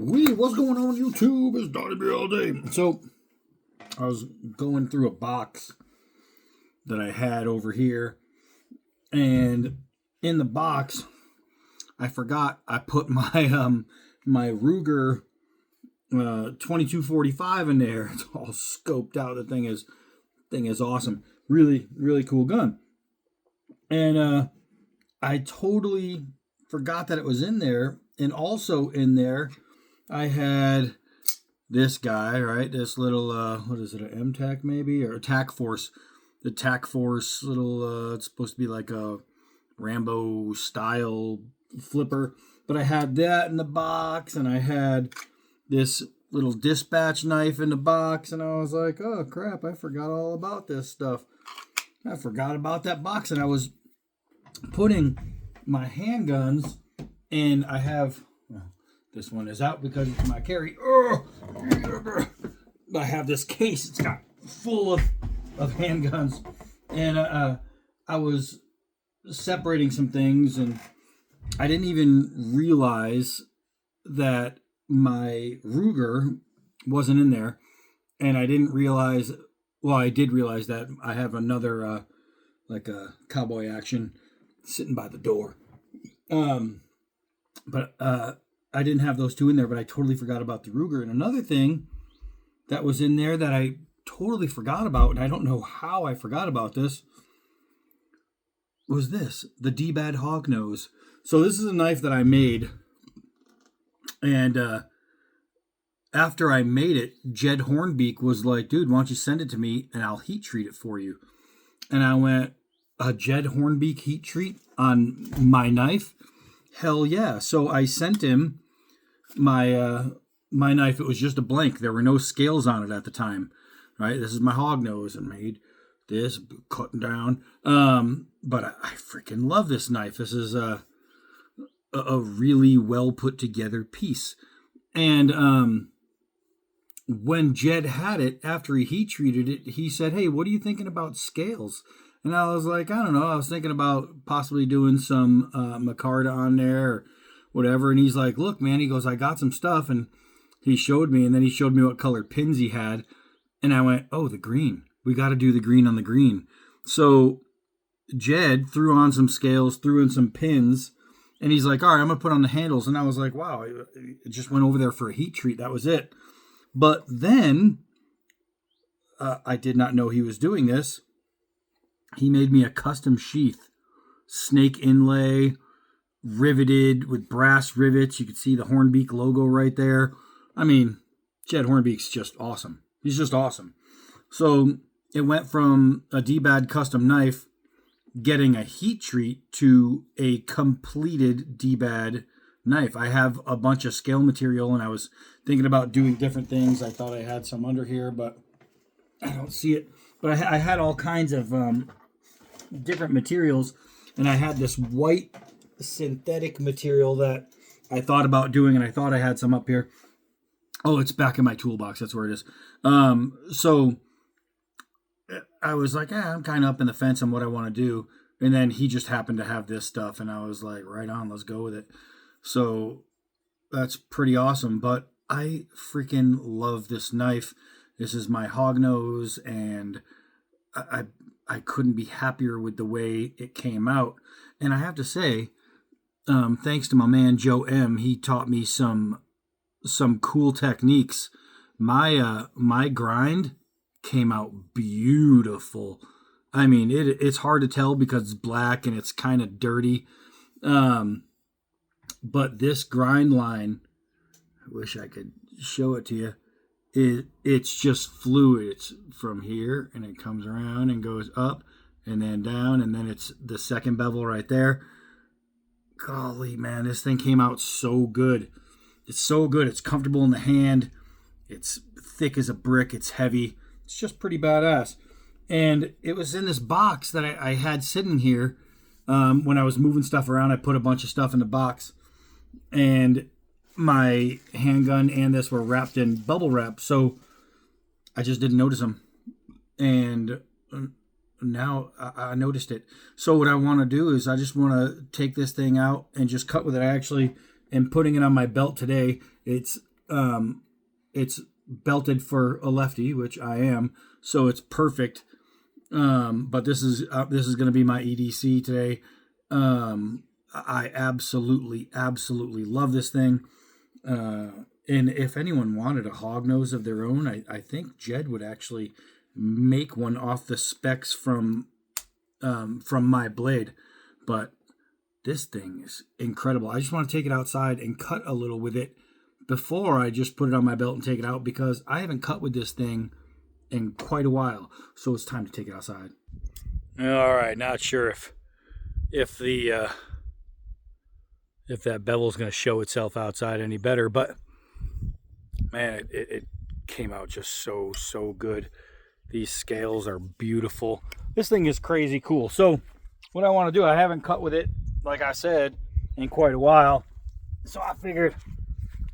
What's going on YouTube? It's Donnie B all day. So, I was going through a box that I had over here, and in the box, I forgot I put my my Ruger 2245 in there. It's all scoped out. The thing is awesome. Really, really cool gun. And I totally forgot that it was in there. And also in there, I had this guy, right? This little, what is it, an M-TAC maybe? Or a TAC Force. The TAC Force little, it's supposed to be like a Rambo style flipper. But I had that in the box, and I had this little dispatch knife in the box, and I was like, oh crap, I forgot all about this stuff. I forgot about that box, and I was putting my handguns, and I have, well, this one is out because it's my carry. I have this case, it's got full of handguns, and I was separating some things, and I didn't even realize that my Ruger wasn't in there, and I didn't realize, well, I did realize that I have another, like a cowboy action sitting by the door. But I didn't have those two in there, but I totally forgot about the Ruger. And another thing that was in there that I totally forgot about, and I don't know how I forgot about this, was this, the dbad Hog Nose. So this is a knife that I made, and after I made it, Jed Hornbeak was like, dude, why don't you send it to me and I'll heat treat it for you. And I went, a Jed Hornbeak heat treat on my knife? Hell yeah. So I sent him my my knife. It was just a blank. There were no scales on it at the time. Right? This is my Hog Nose, and made this, cutting down. But I freaking love this knife. This is a really well put together piece. And when Jed had it, after he heat treated it, he said, hey, what are you thinking about scales? And I was like, I don't know. I was thinking about possibly doing some micarta on there or whatever. And he's like, look, man, he goes, I got some stuff. And he showed me, and then he showed me what colored pins he had. And I went, oh, the green. We got to do the green on the green. So Jed threw on some scales, threw in some pins, and he's like, all right, I'm going to put on the handles. And I was like, wow, it just went over there for a heat treat. That was it. But then I did not know he was doing this. He made me a custom sheath, snake inlay, riveted with brass rivets. You could see the Hornbeak logo right there. I mean, Jed Hornbeak's just awesome. He's just awesome. So it went from a dbad custom knife getting a heat treat to a completed dbad knife. I have a bunch of scale material, and I was thinking about doing different things. I thought I had some under here, but I don't see it. But I had all kinds of different materials, and I had this white synthetic material that I thought about doing, and I thought I had some up here. Oh, it's back in my toolbox. That's where it is. So I was like, I'm kind of up in the fence on what I want to do. And then he just happened to have this stuff, and I was like, right on, let's go with it. So that's pretty awesome. But I freaking love this knife. This is my Hog Nose, and I couldn't be happier with the way it came out. And I have to say, thanks to my man Joe M, he taught me some cool techniques. My grind came out beautiful. I mean, it's hard to tell because it's black and it's kind of dirty. But this grind line, I wish I could show it to you. It's just fluid. It's from here, and it comes around and goes up and then down, and then it's the second bevel right there. Golly, man, this thing came out so good. It's so good. It's comfortable in the hand. It's thick as a brick. It's heavy. It's just pretty badass. And it was in this box that I had sitting here. When I was moving stuff around, I put a bunch of stuff in the box. And my handgun and this were wrapped in bubble wrap. So I just didn't notice them. And now I noticed it. So what I want to do is I just want to take this thing out and just cut with it. I actually am putting it on my belt today. It's It's belted for a lefty, which I am, so it's perfect. But this is going to be my EDC today. I absolutely love this thing. And if anyone wanted a hog nose of their own, I think Jed would actually make one off the specs from my blade. But this thing is incredible. I just want to take it outside and cut a little with it before I just put it on my belt and take it out, because I haven't cut with this thing in quite a while. So it's time to take it outside. All right, not sure if that bevel's going to show itself outside any better, but man, it came out just so good. These scales are beautiful. This thing is crazy cool. So what I want to do, I haven't cut with it, like I said, in quite a while. So I figured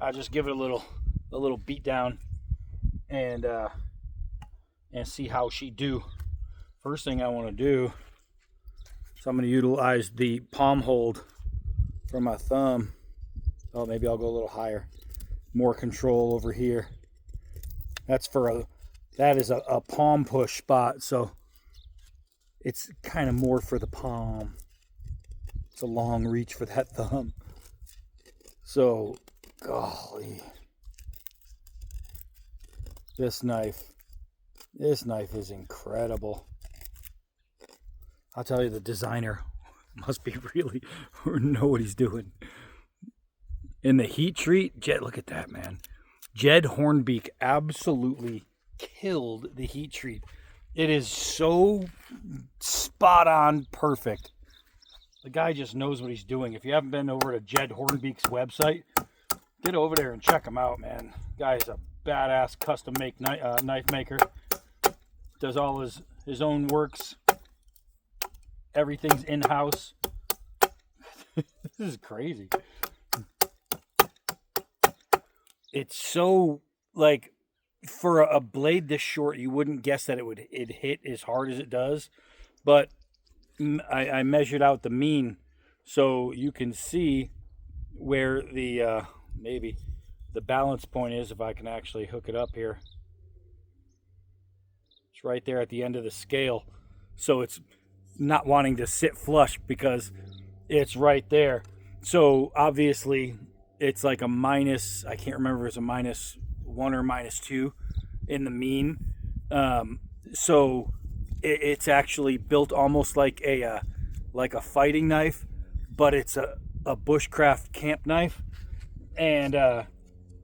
I'd just give it a little beat down and see how she do. First thing I want to do, so I'm going to utilize the palm hold for my thumb. Oh, maybe I'll go a little higher. More control over here. That is a palm push spot, so it's kind of more for the palm. It's a long reach for that thumb. So, golly. This knife is incredible. I'll tell you, the designer must be really know what he's doing. In the heat treat, Jed, look at that, man. Jed Hornbeak absolutely killed the heat treat. It is so spot on perfect. The guy just knows what he's doing. If you haven't been over to Jed Hornbeak's website, get over there and check him out, man. Guy's a badass custom make knife maker. Does all his own works. Everything's in-house. This is crazy. It's so, like, for a blade this short, you wouldn't guess that it'd hit as hard as it does. But I measured out the mean, so you can see where the maybe the balance point is, if I can actually hook it up here. It's right there at the end of the scale. So it's not wanting to sit flush because it's right there. So obviously it's like a minus, I can't remember if it's a -1 or -2 in the mean. So it's actually built almost like a fighting knife, but it's a bushcraft camp knife. And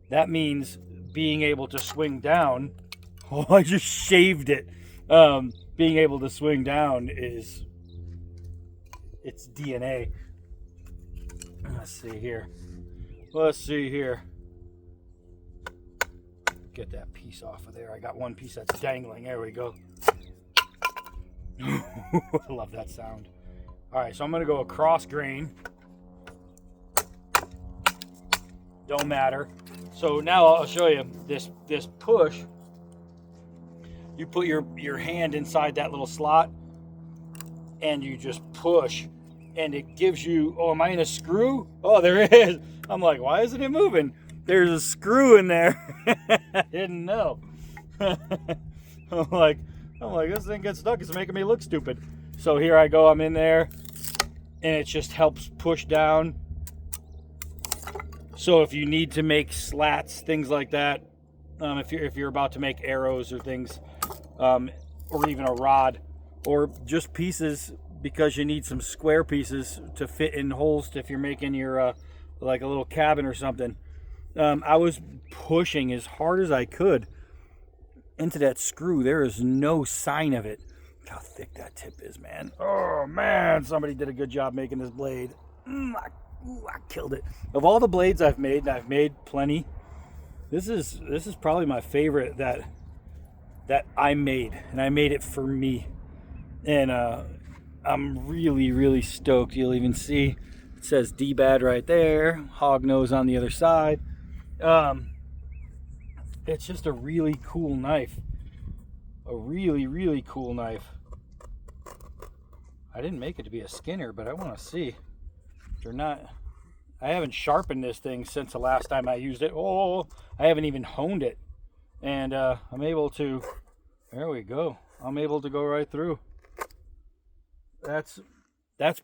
that means being able to swing down. Oh, I just shaved it. Being able to swing down it's DNA. Let's see here. Get that piece off of there. I got one piece that's dangling. There we go. I love that sound. All right, so I'm going to go across grain. Don't matter. So now I'll show you this push. You put your hand inside that little slot and you just push, and it gives you, oh, am I in a screw? Oh, there it is. I'm like, why isn't it moving? There's a screw in there. I didn't know. I'm like, this thing gets stuck. It's making me look stupid. So here I go. I'm in there, and it just helps push down. So if you need to make slats, things like that, if you're about to make arrows or things, or even a rod, or just pieces because you need some square pieces to fit in holes if you're making your like a little cabin or something. I was pushing as hard as I could into that screw. There is no sign of it. Look how thick that tip is, man. Oh man, somebody did a good job making this blade. I killed it. Of all the blades I've made, and I've made plenty, this is probably my favorite that I made, and I made it for me. And I'm really stoked. You'll even see it says dbad right there, Hognose on the other side. It's just a really cool knife. A really cool knife. I didn't make it to be a Skinner, but I want to see. They're not. haven't sharpened this thing since the last time I used it. Oh, I haven't even honed it. And I'm able to, there we go. I'm able to go right through. That's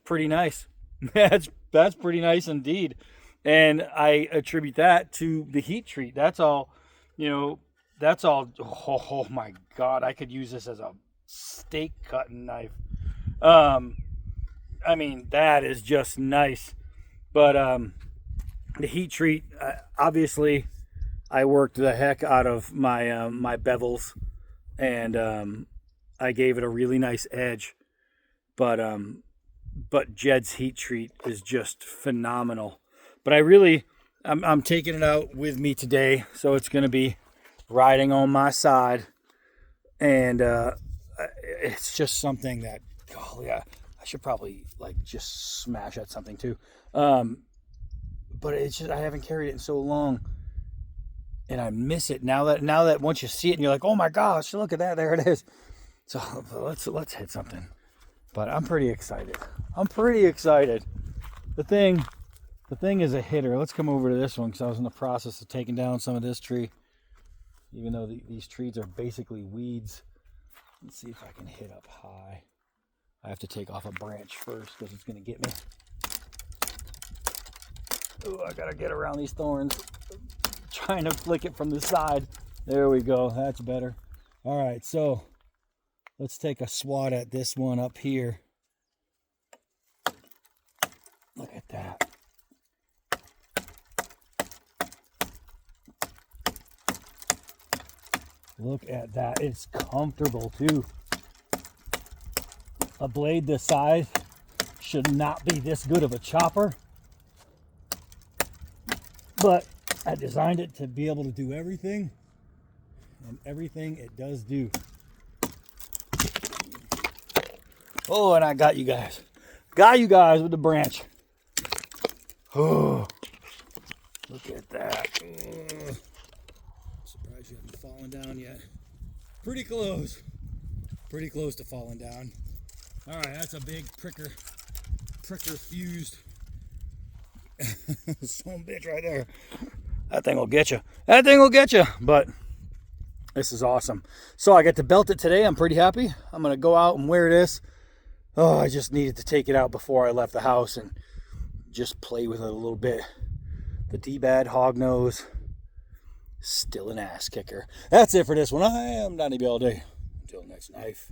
pretty nice. That's pretty nice indeed. And I attribute that to the heat treat. That's all, that's all. Oh my God, I could use this as a steak cutting knife. I mean, that is just nice. But the heat treat, obviously, I worked the heck out of my my bevels, and I gave it a really nice edge. But Jed's heat treat is just phenomenal. But I'm taking it out with me today, so it's going to be riding on my side, and it's just something that, golly, I should probably like just smash at something too. But it's just, I haven't carried it in so long, and I miss it now that once you see it and you're like, oh my gosh, look at that, there it is. So let's hit something. But I'm pretty excited. The thing is a hitter. Let's come over to this one, because I was in the process of taking down some of this tree, even though these trees are basically weeds. Let's see if I can hit up high. I have to take off a branch first because it's going to get me. Oh, I got to get around these thorns. Trying to flick it from the side. There we go. That's better. All right, so let's take a swat at this one up here. Look at that. Look at that. It's comfortable too. A blade this size should not be this good of a chopper, but I designed it to be able to do everything, and everything it does do. Oh, and I got you guys. Got you guys with the branch. Oh, look at that. Oh. Surprised you haven't fallen down yet. Pretty close. Pretty close to falling down. All right, that's a big pricker fused some bitch right there. That thing will get you. That thing will get you. But this is awesome. So I got to belt it today. I'm pretty happy. I'm going to go out and wear this. Oh, I just needed to take it out before I left the house and just play with it a little bit. The dbad Hog Nose, still an ass kicker. That's it for this one. I am Donnie all day. Until next knife.